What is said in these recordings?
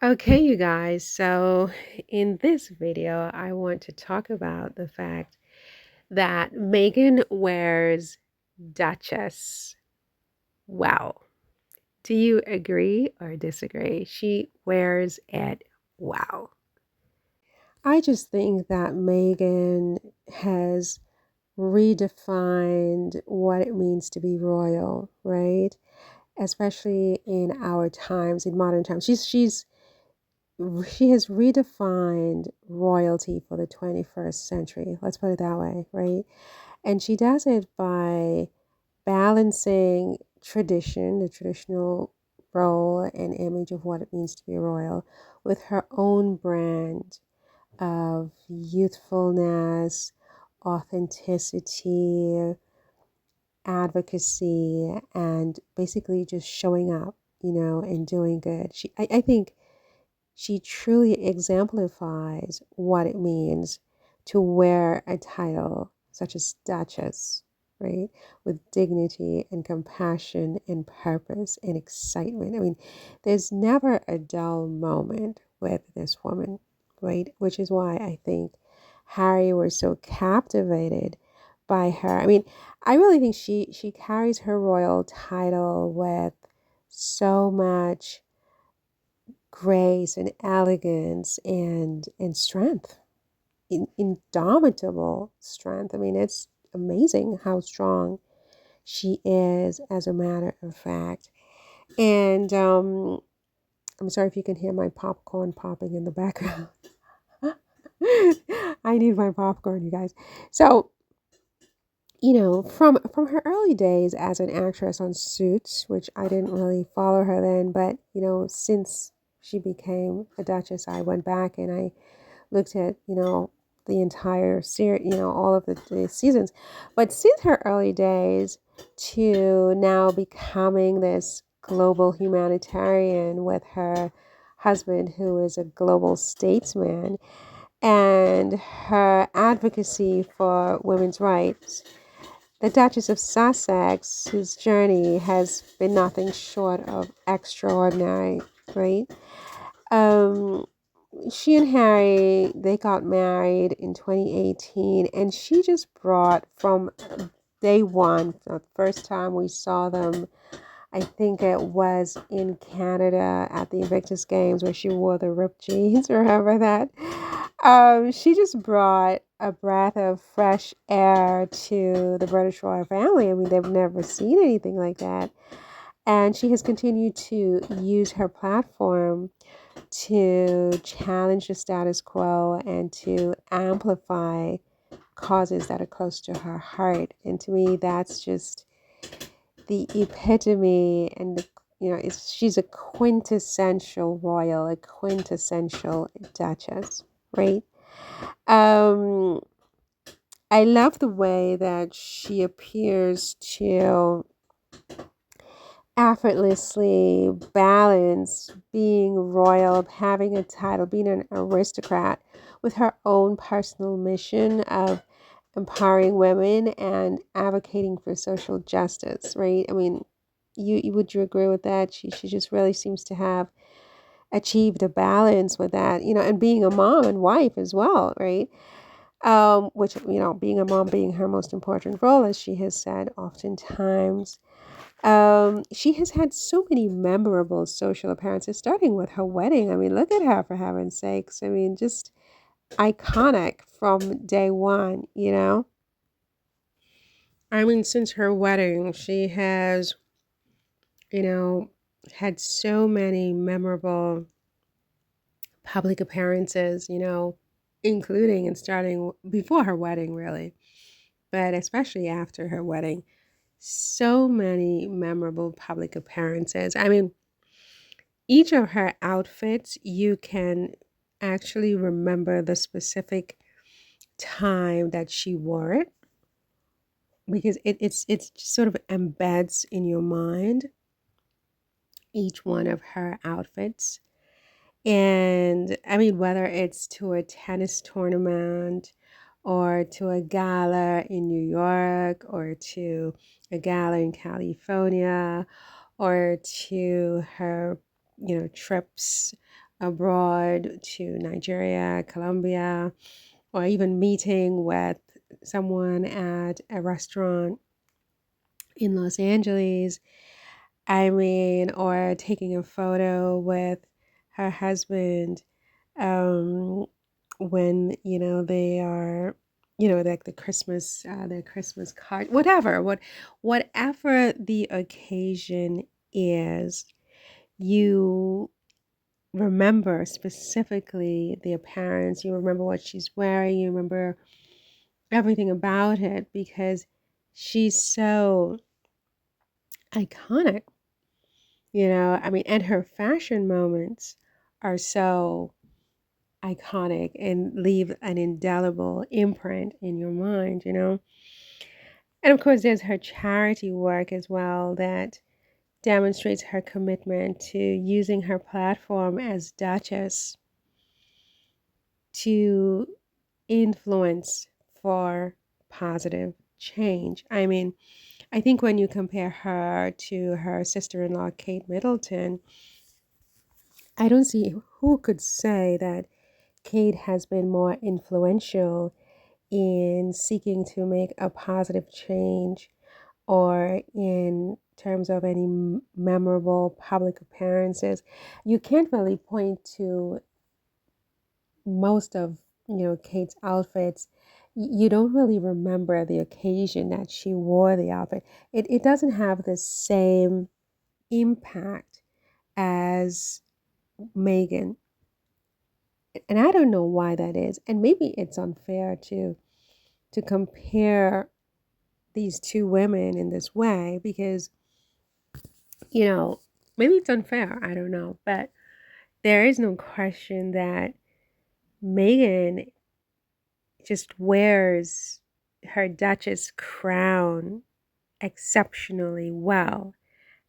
Okay, you guys, so in this video, I want to talk about the fact that Meghan wears Duchess. Wow. Do you agree or disagree? She wears it. Wow. I just think that Meghan has redefined what it means to be royal, right? Especially in our times, in modern times. She has redefined royalty for the 21st century. Let's put it that way, right? And she does it by balancing tradition, the traditional role and image of what it means to be royal, with her own brand of youthfulness, authenticity, advocacy, and basically just showing up, and doing good. I think she truly exemplifies what it means to wear a title such as Duchess, right? With dignity and compassion and purpose and excitement. I mean, there's never a dull moment with this woman, right? Which is why I think Harry was so captivated by her. I mean, I really think she carries her royal title with so much grace and elegance and strength, indomitable strength. I mean, it's amazing how strong she is, as a matter of fact. And I'm sorry if you can hear my popcorn popping in the background. I need my popcorn, you guys. So, from her early days as an actress on Suits, which I didn't really follow her then, but since she became a Duchess, I went back and I looked at, the entire series, all of the seasons. But since her early days to now becoming this global humanitarian with her husband, who is a global statesman, and her advocacy for women's rights, the Duchess of Sussex's journey has been nothing short of extraordinary, right? Um, she and Harry, they got married in 2018, and she just brought from day one, the first time we saw them, I think it was in Canada at the Invictus Games where she wore the ripped jeans. Remember that? She just brought a breath of fresh air to the British royal family. I mean, they've never seen anything like that. And she has continued to use her platform to challenge the status quo and to amplify causes that are close to her heart. And to me, that's just the epitome and she's a quintessential royal, a quintessential duchess, right? Um, I love the way that she appears to effortlessly balance being royal, having a title, being an aristocrat, with her own personal mission of empowering women and advocating for social justice, right? I mean, would you agree with that? She just really seems to have achieved a balance with that, and being a mom and wife as well, right? Which, being a mom being her most important role, as she has said oftentimes. She has had so many memorable social appearances, starting with her wedding. I mean, look at her, for heaven's sakes. I mean, just iconic from day one. I mean, since her wedding, she has, you know, had so many memorable public appearances, including and starting before her wedding, really, but especially after her wedding. So many memorable public appearances. I mean, each of her outfits, you can actually remember the specific time that she wore it, because it's sort of embeds in your mind each one of her outfits. And I mean, whether it's to a tennis tournament or to a gala in New York or to a gala in California or to her, trips abroad to Nigeria, Colombia, or even meeting with someone at a restaurant in Los Angeles. I mean, or taking a photo with her husband um, when, they are, like their Christmas card, whatever the occasion is, you remember specifically the appearance, you remember what she's wearing, you remember everything about it because she's so iconic, I mean, and her fashion moments are so iconic and leave an indelible imprint in your mind. And of course, there's her charity work as well that demonstrates her commitment to using her platform as Duchess to influence for positive change. I mean, I think when you compare her to her sister in law, Kate Middleton, I don't see who could say that Kate has been more influential in seeking to make a positive change or in terms of any memorable public appearances. You can't really point to most of Kate's outfits. You don't really remember the occasion that she wore the outfit. It doesn't have the same impact as Meghan, and I don't know why that is. And maybe it's unfair to compare these two women in this way because maybe it's unfair. I don't know, but there is no question that Meghan just wears her Duchess crown exceptionally well.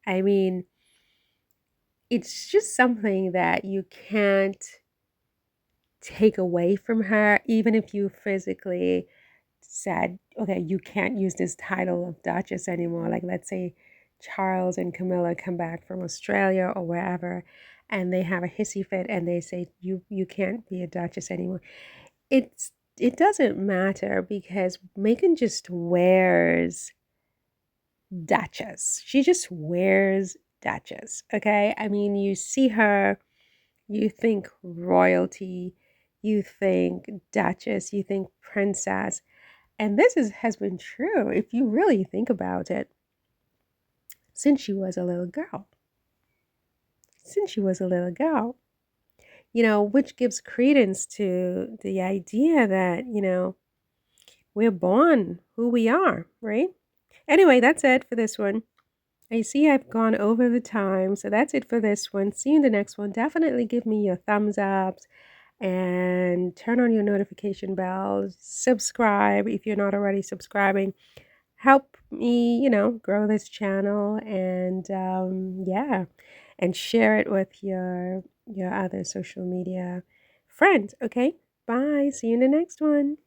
I mean, it's just something that you can't take away from her, even if you physically said, okay, you can't use this title of Duchess anymore. Like, let's say Charles and Camilla come back from Australia or wherever, and they have a hissy fit and they say, you can't be a Duchess anymore. It doesn't matter because Meghan just wears Duchess. She just wears Duchess, okay? I mean, you see her, you think royalty, you think Duchess, you think princess. And has been true if you really think about it since she was a little girl. Since she was a little girl, which gives credence to the idea that, we're born who we are, right? Anyway, that's it for this one. I see I've gone over the time, so that's it for this one. See you in the next one. Definitely give me your thumbs ups and turn on your notification bells. Subscribe if you're not already subscribing. Help me, grow this channel and yeah, and share it with your other social media friends. Okay, bye. See you in the next one.